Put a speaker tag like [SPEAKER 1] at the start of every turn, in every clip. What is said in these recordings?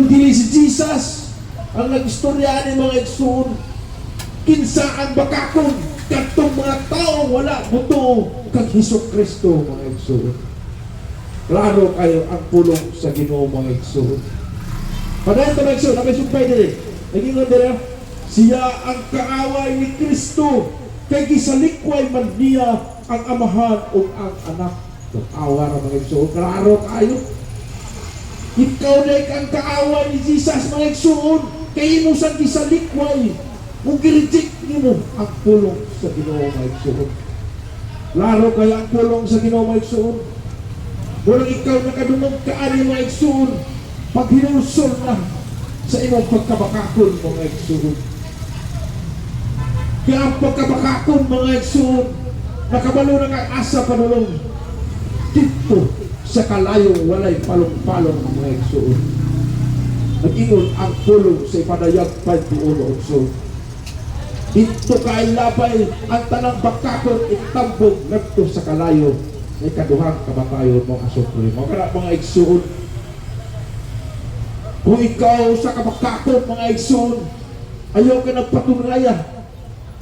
[SPEAKER 1] dili si Jesus ang nag-istorya ni mga igsoon, kinsa ang bakakon kadtong mga tao wala buto kag Hesukristo mga igsoon. Klaro kayo ang pulong sa Ginoo mga igsoon. Padayon ta mga igsoon, napasumpay diri. Nagingon diri, siya ang kaaway ni Kristo kay gisalikway man niya ang amahan ug ang anak. Awa ra mga igsoon, klaro kayo. Ikaw na ang kaaway ni Jesus mga igsoon, kay imo sang gisalikway ug gireject nimo ang pulong sa Ginoo mga igsoon. Klaro kayo ang pulong sa Ginoo mga igsoon. Walang ikaw nakadungog kaani mga igsoon, pag hinulsol na sa imong pagkabakakon mga igsoon. Kaya ang pagkabakakon mga igsoon, nakabalo na kang asa panulong dito sa kalayong walay palong-palong mga igsoon. Nag-ingon ang pulong sa ipadayag 5:1. Dito kay labay ang tanang bakakon itambog ngadto sa kalayo may kaduhang kamatayon mo asukli. Mga igsoon, kung ikaw sa kabakakon mga igsoon, ayaw ka nagpatunaya,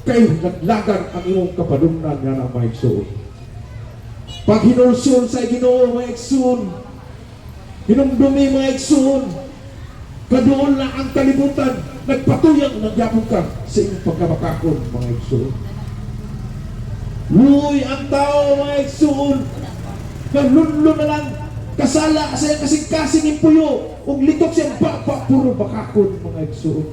[SPEAKER 1] kay naglagan ang imong kapadungnan nga na mga igsoon. Pag hinulsol sa Ginoo mga igsoon, hinumdumi mga igsoon, kadoon na ang kalibutan, nagpatuyang nagyapon ka sa inyong pagkabakakon mga igsoon. Luoy ang tao mga igsoon, nalunlo na lang kasala sa iyang kasing-kasing impuyo ug litok siyang puro bakakon mga igsoon.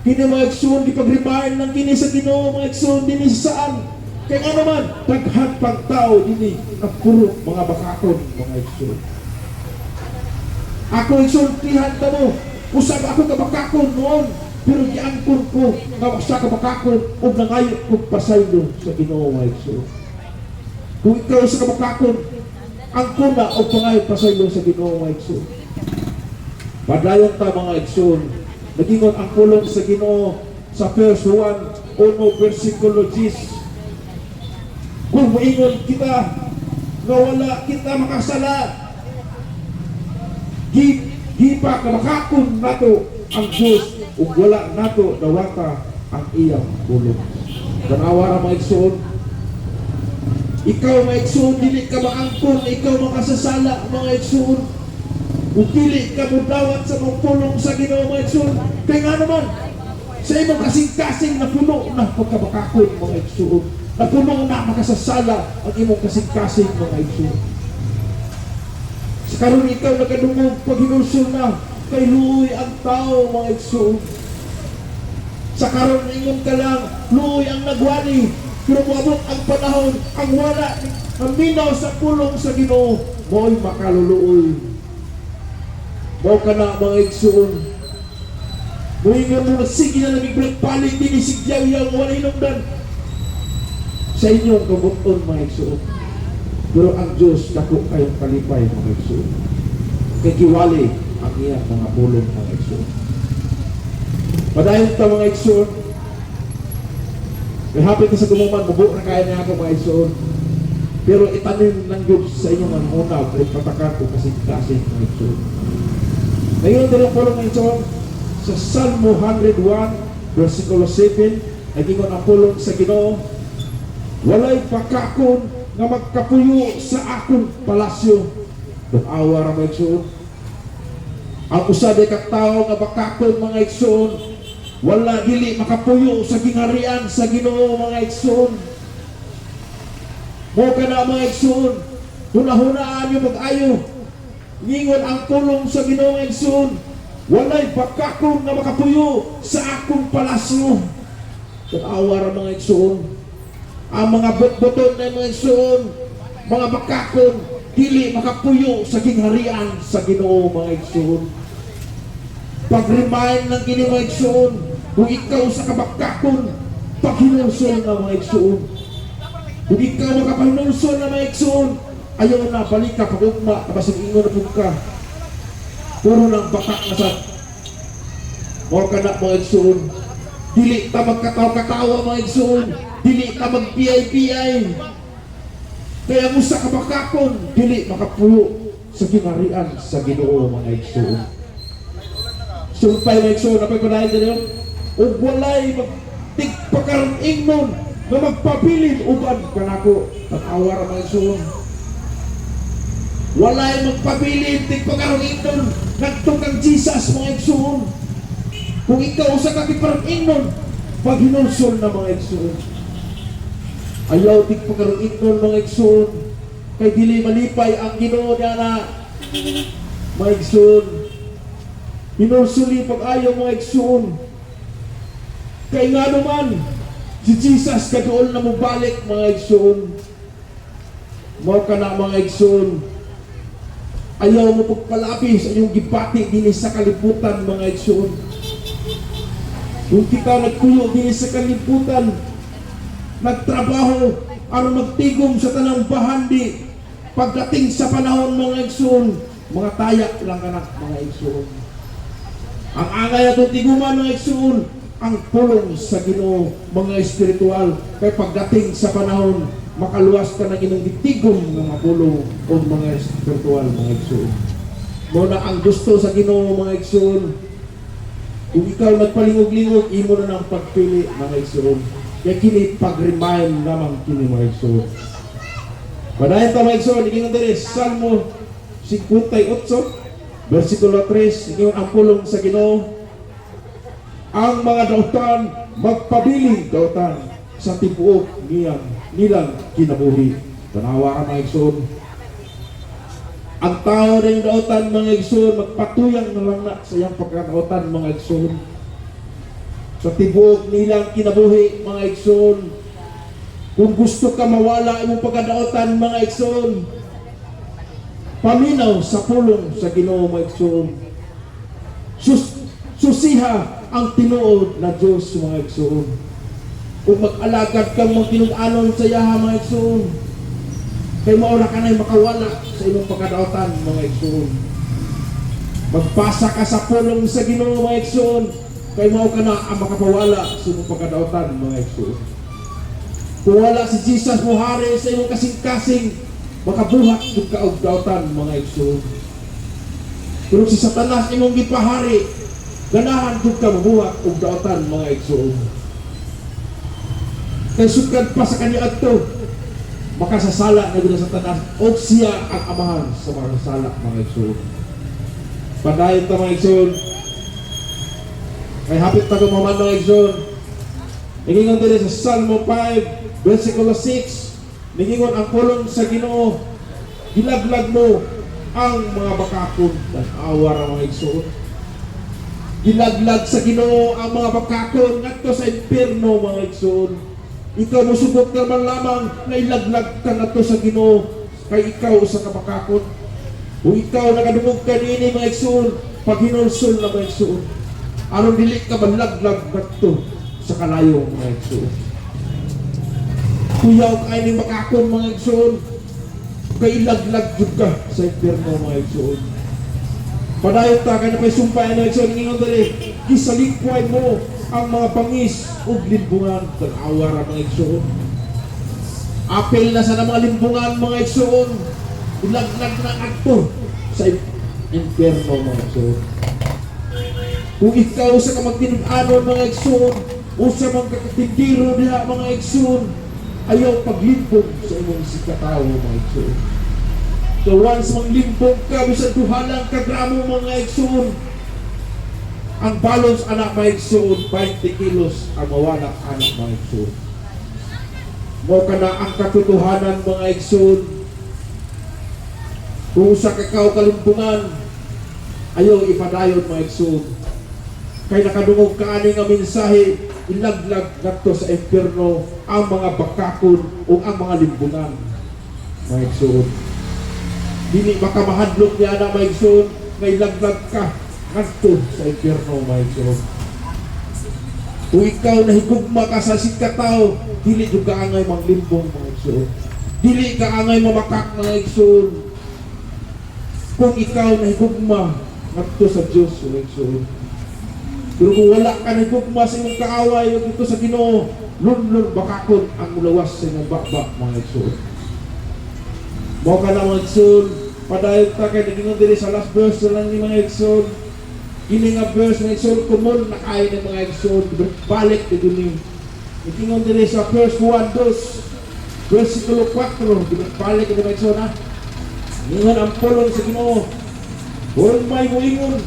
[SPEAKER 1] Kini mga igsoon, gipag-remind ng kini sa Ginoo mga igsoon, dini saan kay ano man daghan pang tao dini na puro mga bakakon mga igsoon. Ako igsoon, tihan ka mo, usab ako kabakakon noon, pero giangkon ko nga sa kabakakon ug nangayo kog pasaylo sa Ginoo mga igsoon. Kung ikaw sa kabakakon, angkon na o pangayo pasaylo sa Ginoo mga igsoon. Padayon ta mga igsoon, nagingon ang pulong sa Ginoo sa 1 versikulo 10. Kung maingon kita nga wala kita makasala, gipa kabakakon nato ang Diyos ug wala nato dawata ang iyang pulong. Tanawa ra mga igsoon, ikaw mga igsoon, dili ka maangkon, ikaw makasasala mga igsoon, ug dili ka mudawat sa mga pulong sa Ginoo mga igsoon. Kaya nga naman sa imong kasing-kasing na puno na pagkabakakon mga igsoon, na puno na makasasala ang imong kasing-kasing mga igsoon. Sa karon ikaw nakadungog pag hinulsol na, kay luoy ang tao mga igsoon. Sa karon ingon ka lang, luoy ang nagwali, pero moabot ang panahon, ang wala ang minaw sa pulong sa Ginoo, mo'y makaluluoy. Mao ka na mga igsoon, muingon mo, sige na namig palit din isigyaw yang wala hinungdan sa inyong kabuton mga igsoon. Pero ang Diyos dako kayong kalipay mga igsoon, kay giwali ang iyang mga pulong mga igsoon. Padayon ta mga igsoon, may hapit ka sa gumuman, bubo na kaya niya ako mga igsoon, pero itanim ng Diyos sa inyong ang unaw at patakan ko kasing-kasing mga igsoon. Ngayon din ang pulong mga igsoon sa Salmo 101 versikulo 7, nagingon ang pulong sa Ginoo, walay pakakon nga magkapuyo sa akong palasyo. Awa ra mga igsoon, ang usa day ka tawo nga bakakon mga igsoon, wala dili makapuyo sa gingharian sa Ginoo mga igsoon. Mo kana mga igsoon, hunahunaan niyo mag-ayo, ngingon ang pulong sa Ginoo mga igsoon, walay bakakon nga makapuyo sa akong palasyo. Awa ra mga igsoon, ang mga butbuton na mga igsoon, mga bakakon, dili makapuyo sa gingharian sa Ginoo mga igsoon. Pag-remind ng kini mga igsoon, kung ikaw sa kabakakon, paghinulsol na mga igsoon. Kung ikaw makapahinulsol na mga igsoon, ayaw na, balik ka, pag-ugma, kapasag ingon na po ka. Puro ng bakak na sa mga kanak mga igsoon. Dili ka magkatawa-katawa mga igsoon, dili ka mag-piyay-piyay. Kaya mo sa kabakakon, dili makapuyo sa gingharian sa Ginoo mga igsoon. Sumpay mga igsoon, napay padayon dito. Ug walay magtigpakaroon ingnon na magpabilin uban kanako at awara mga igsoon. Walay magpabilin tigpakaroon ingnon nagtukang Jesus mga igsoon. Kung ikaw sa kakiparang ingnon, paghinulsol na mga igsoon. Ayaw tigpakaroon ingnon mga igsoon. Kay dili malipay ang Ginoo niya na mga igsoon. Hinulsuli pag-ayaw mga igsoon. Kay nga naman, si Jesus kadoon na mo balik mga igsoon. Mo ka na mga igsoon. Ayaw mo pagpalapi sa iyong gipati din sa kalibutan mga igsoon. Kung kita nagkuyo din sa kalibutan, nagtrabaho, aron magtigom sa tanang bahandi, pagdating sa panahon mga igsoon, mga tayak lang anak mga igsoon. Ang angay atong tiguman mga igsoon, ang pulong sa Ginoo mga espiritual. Kaya pagdating sa panahon, makaluwas ka ng inyong itigom ng mga pulong o mga espiritual mga igsoon. Muna ang gusto sa Ginoo mga igsoon. Kung ikaw nagpalingog-lingog, imo na ng pagpili mga igsoon. Kaya kini pag-remind naman kini mga igsoon. Padayon ta mga igsoon, ikingon diri Salmo 58 versikulo 3, ikingon ang pulong sa Ginoo. Ang mga dautan magpabiling dautan sa tibuok nilang kinabuhi. Tanawa ka mga igsoon. Ang tao rin dautan mga igsoon, magpatuyang na lang na sa iyang pagkakautan mga igsoon. Sa tibuok nilang kinabuhi mga igsoon. Kung gusto ka mawala imong pagkadautan mga igsoon, paminaw sa pulong sa Ginoo mga igsoon. Susiha ang tinuod na Diyos mga igsoon. Kung mag-alagad kang mga tinud-anon sa yaha mga igsoon, kay maura ka na'y makawala sa imong pagkadautan mga igsoon. Magpasa ka sa pulong sa Ginoo mga igsoon, kay mao ka na ang makapawala sa imong pagkadautan mga igsoon. Kung wala si Jesus mo hari sa imong kasing-kasing, makabuhat yung kaugdautan mga igsoon. Pero si Satanas imong gipahari, ganahan yung ka mabuhat ugdautan mga igsoon. Kay sugad pa sa kanya adto, makasasala na gud sa Satanas o siya ang amahan sa mga sala mga igsoon. Padayon ta mga igsoon. Kay hapit ta kung mga igsoon. Nagingon diri sa Salmo 5 versikulo 6, nagingon ang pulong sa Ginoo, gilaglag mo ang mga bakakon ng awara mga igsoon. Gilaglag sa Ginoo ang mga bakakon ngadto sa impierno mga igsoon. Ikaw musubok naman lamang na ilaglag ka ngadto sa Ginoo kay ikaw sa kabakakon. Kung ikaw nakadungog ka niini mga igsoon, paghinulsol na mga igsoon, aron dili ka malaglag ngadto sa kalayo mga igsoon. Kuyaw kay ning bakakon mga igsoon, kay ilaglag jud ka sa impierno mga igsoon. Padayon ta kay napay sumpay na igsoon ingon diri, gisalingkuhay mo ang mga bangis ug limbungan kag awara mga igsoon. Apel na sa mga limbungan mga igsoon, ilaglag na adto sa impierno mga igsoon. Kung ikaw sa kamagtinud-anon mga igsoon, usa man kakatindiro diha mga igsoon, ayaw paglimbong sa imong sikatawo mga igsoon. So once manglimbong ka, bisan duhalang kagramo mga igsoon, ang balance anak mga igsoon, 20 kilos ang mawala anak mga igsoon. Mo ka na ang katotohanan mga igsoon. Kung sa kakaw kalimbungan, ayaw ipadayon mga igsoon. Kay nakadungog ka ani nga mensahe, ilaglag ngadto sa impierno ang mga bakakon o ang mga limbungan mga igsoon. Dili makamahadlok niya na mga igsoon, nga ilaglag ka ngadto sa impierno mga igsoon. Kung ikaw nahigugma ka sa sikataw, dili jud ka angay manglimbong mga igsoon. Dili ka angay mamakak mga igsoon. Kung ikaw nahigugma ngadto sa Dios mga igsoon. Pero kung wala ka nahigugma sa imong kaaway dito sa Ginoo, lunlun bakakon ang mulawas sa imong baba mga igsoon. Mo ka na mga igsoon, padayon ta kay nagingon diri sa last verse lang ni mga igsoon. Kini nga verse mga igsoon kumon na kaya ng mga igsoon balik na dun. Itingon din sa verse 1, 2, versikulo 4, balik na mga igsoon ha. Ingon ang pulong sa Ginoo. Huwag may muingon,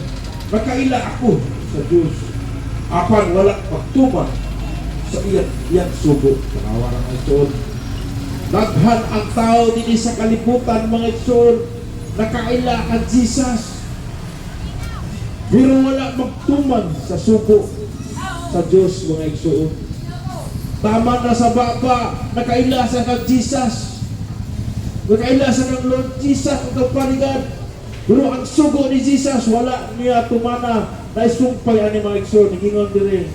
[SPEAKER 1] nakaila ako sa Diyos. Apan wala pagtuman sa iyang subo. Nakawara mga igsoon. Daghan ang tao din sa kalibutan mga igsoon, nakaila ang Jesus. Pero wala magtuman sa subo sa Diyos mga igsoon. Tama na sa baba, nakaila sa kag Jesus. Nakaila sa kag Lord Jesus ang kapaligan. Pero ang sugo ni Jesus, wala niya tumana na isumpay ani mga igsoon. Nagingon dire.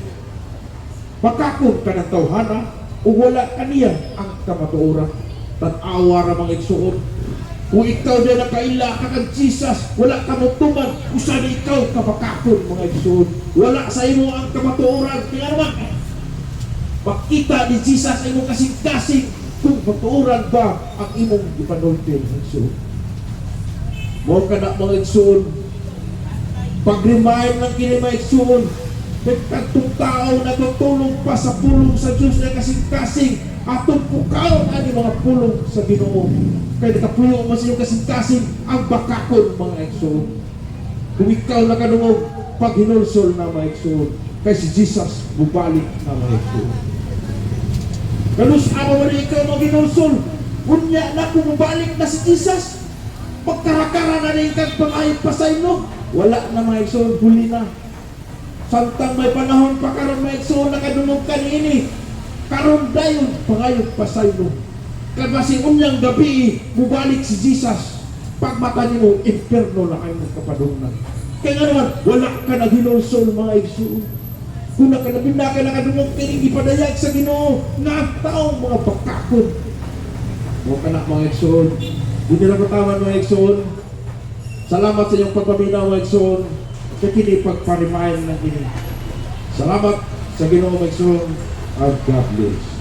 [SPEAKER 1] Pakakon ka ng tawhana o wala kaniya ang kamatuoran. Tanawa ra mga igsoon. Kung ikaw din nakaila ka kang Jesus, wala ka mutuman, usan ikaw kapakakon mga igsoon. Wala sa imo ang kamatuoran. Kaya naman, makita ni Jesus ay imong kasing-kasing kung matuoran ba ang imong ipanultin mga igsoon. Mo ka na mga igsoon, pag-remind ng kini mga igsoon, nagkantong tao na tutulong pa sa pulong sa Diyos na kasing-kasing atong pukaon ani mga pulong sa Ginoo. Kaya nakapuyo mo sa iyong kasing-kasing ang bakakon mga igsoon. Kung ikaw nakadungog, pag hinulsol na mga igsoon, kay si Jesus bubalik na mga igsoon. Ganus ama mo na ikaw mag-hinulsol, unya na kung bubalik na si Jesus, pagkarakara na rin kang pangayot pa sa inyo, wala na mga igsoon, huli na. Samtang may panahon pa karon mga igsoon, nakadungog ka niini, karon dayon pangayot pa sa inyo. Kasi unyang gabi, mubalik si Jesus. Pagmata niyo, imperno na kayo magkapadungnan. Kaya nga naman, wala ka na hinulsol mga igsoon. Kung nakanabinda ka nakadungog, kining ipadayag sa Ginoo nga taong mga bakakon. Huwag ka na mga igsoon. Hindi na kataman mga igsoon. Salamat sa iyong pagpaminaw mga igsoon. Sa kini pagparimayan ng kini. Salamat sa Ginoo mga igsoon. God bless.